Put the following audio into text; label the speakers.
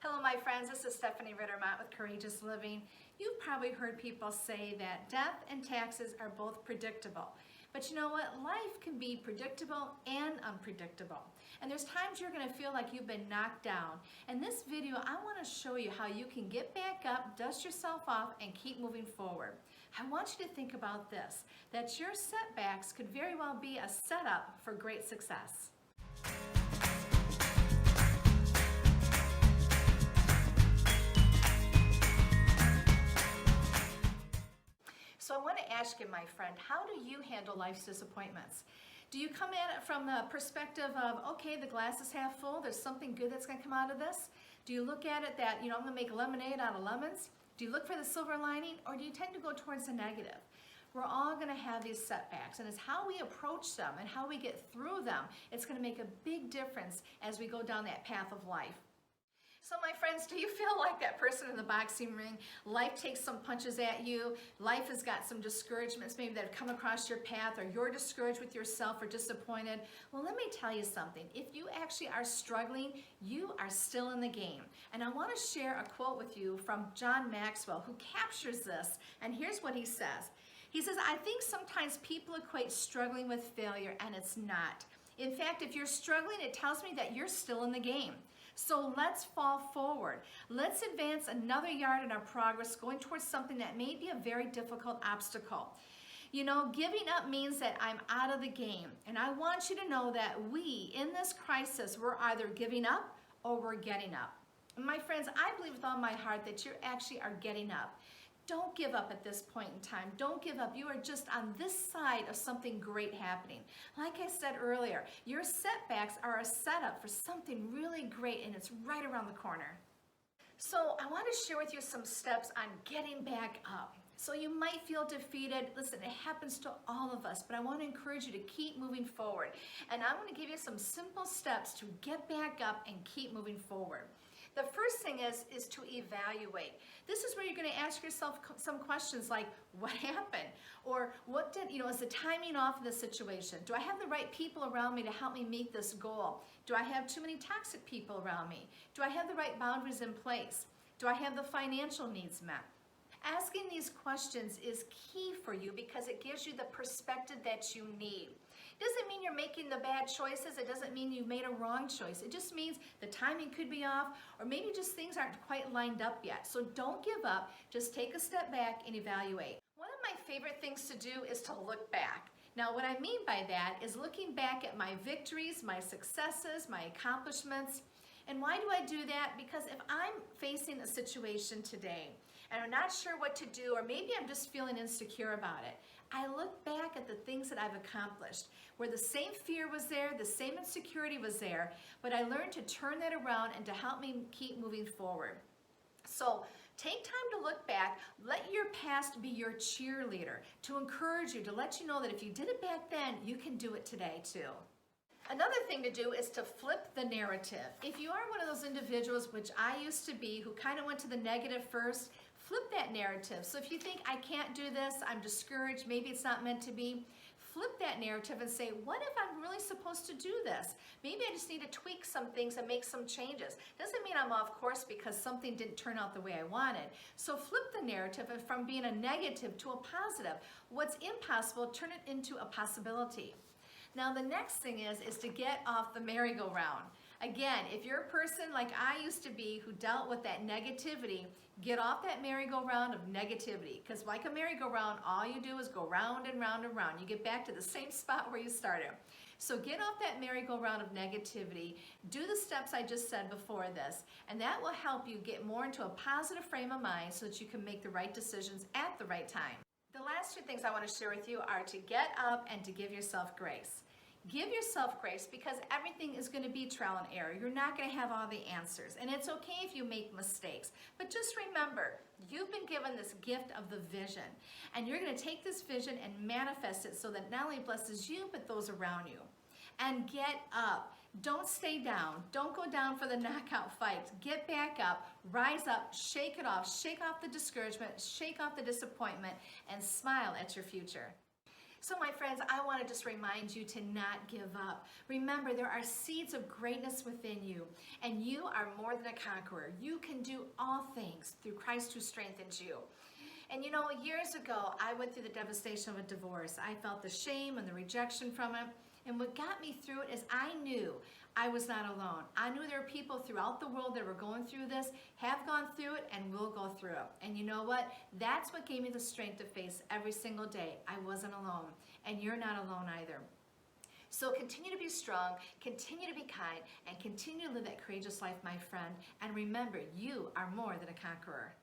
Speaker 1: Hello my friends, this is Stephanie Rittermont with Courageous Living. You've probably heard people say that death and taxes are both predictable. But you know what? Life can be predictable and unpredictable. And there's times you're going to feel like you've been knocked down. In this video, I want to show you how you can get back up, dust yourself off, and keep moving forward. I want you to think about this, that your setbacks could very well be a setup for great success. So I want to ask you, my friend, how do you handle life's disappointments? Do you come at it from the perspective of, okay, the glass is half full, there's something good that's going to come out of this? Do you look at it that, I'm going to make lemonade out of lemons? Do you look for the silver lining, or do you tend to go towards the negative? We're all going to have these setbacks, and it's how we approach them and how we get through them. It's going to make a big difference as we go down that path of life. So my friends, do you feel like that person in the boxing ring? Life takes some punches at you. Life has got some discouragements maybe that have come across your path, or you're discouraged with yourself or disappointed. Well, let me tell you something. If you actually are struggling, you are still in the game. And I want to share a quote with you from John Maxwell, who captures this. And here's what he says. He says, I think sometimes people equate struggling with failure, and it's not. In fact, if you're struggling, it tells me that you're still in the game. So let's fall forward. Let's advance another yard in our progress, going towards something that may be a very difficult obstacle. Giving up means that I'm out of the game. And I want you to know that we, in this crisis, we're either giving up or we're getting up. And my friends, I believe with all my heart that you actually are getting up. Don't give up at this point in time. Don't give up. You are just on this side of something great happening. Like I said earlier, your setbacks are a setup for something really great, and it's right around the corner. So I want to share with you some steps on getting back up. So you might feel defeated. Listen, it happens to all of us, but I want to encourage you to keep moving forward. And I'm going to give you some simple steps to get back up and keep moving forward. The first thing is to evaluate. This is where you're going to ask yourself some questions like, what happened? Or is the timing off of the situation? Do I have the right people around me to help me meet this goal? Do I have too many toxic people around me? Do I have the right boundaries in place? Do I have the financial needs met? Asking these questions is key for you because it gives you the perspective that you need. It doesn't mean you're making the bad choices. It doesn't mean you made a wrong choice. It just means the timing could be off, or maybe just things aren't quite lined up yet. So don't give up. Just take a step back and evaluate. One of my favorite things to do is to look back. Now, what I mean by that is looking back at my victories, my successes, my accomplishments. And why do I do that? Because if I'm facing a situation today and I'm not sure what to do, or maybe I'm just feeling insecure about it, I look back at the things that I've accomplished, where the same fear was there, the same insecurity was there, but I learned to turn that around and to help me keep moving forward. So take time to look back. Let your past be your cheerleader, to encourage you, to let you know that if you did it back then, you can do it today too. Another thing to do is to flip the narrative. If you are one of those individuals, which I used to be, who kind of went to the negative first, flip that narrative. So if you think, I can't do this, I'm discouraged, maybe it's not meant to be, flip that narrative and say, what if I'm really supposed to do this? Maybe I just need to tweak some things and make some changes. Doesn't mean I'm off course because something didn't turn out the way I wanted. So flip the narrative and from being a negative to a positive. What's impossible, turn it into a possibility. Now the next thing is to get off the merry-go-round. Again, if you're a person like I used to be who dealt with that negativity, get off that merry-go-round of negativity. Because like a merry-go-round, all you do is go round and round and round. You get back to the same spot where you started. So get off that merry-go-round of negativity. Do the steps I just said before this, and that will help you get more into a positive frame of mind so that you can make the right decisions at the right time. The last two things I want to share with you are to get up and to give yourself grace. Give yourself grace because everything is going to be trial and error. You're not going to have all the answers. And it's okay if you make mistakes. But just remember, you've been given this gift of the vision. And you're going to take this vision and manifest it so that not only blesses you, but those around you. And get up. Don't stay down. Don't go down for the knockout fights. Get back up, rise up, shake it off. Shake off the discouragement, shake off the disappointment, and smile at your future. So my friends, I want to just remind you to not give up. Remember, there are seeds of greatness within you, and you are more than a conqueror. You can do all things through Christ who strengthens you. And you know, years ago, I went through the devastation of a divorce. I felt the shame and the rejection from it. And what got me through it is I knew I was not alone. I knew there were people throughout the world that were going through this, have gone through it, and will go through it. And you know what? That's what gave me the strength to face every single day. I wasn't alone. And you're not alone either. So continue to be strong, continue to be kind, and continue to live that courageous life, my friend. And remember, you are more than a conqueror.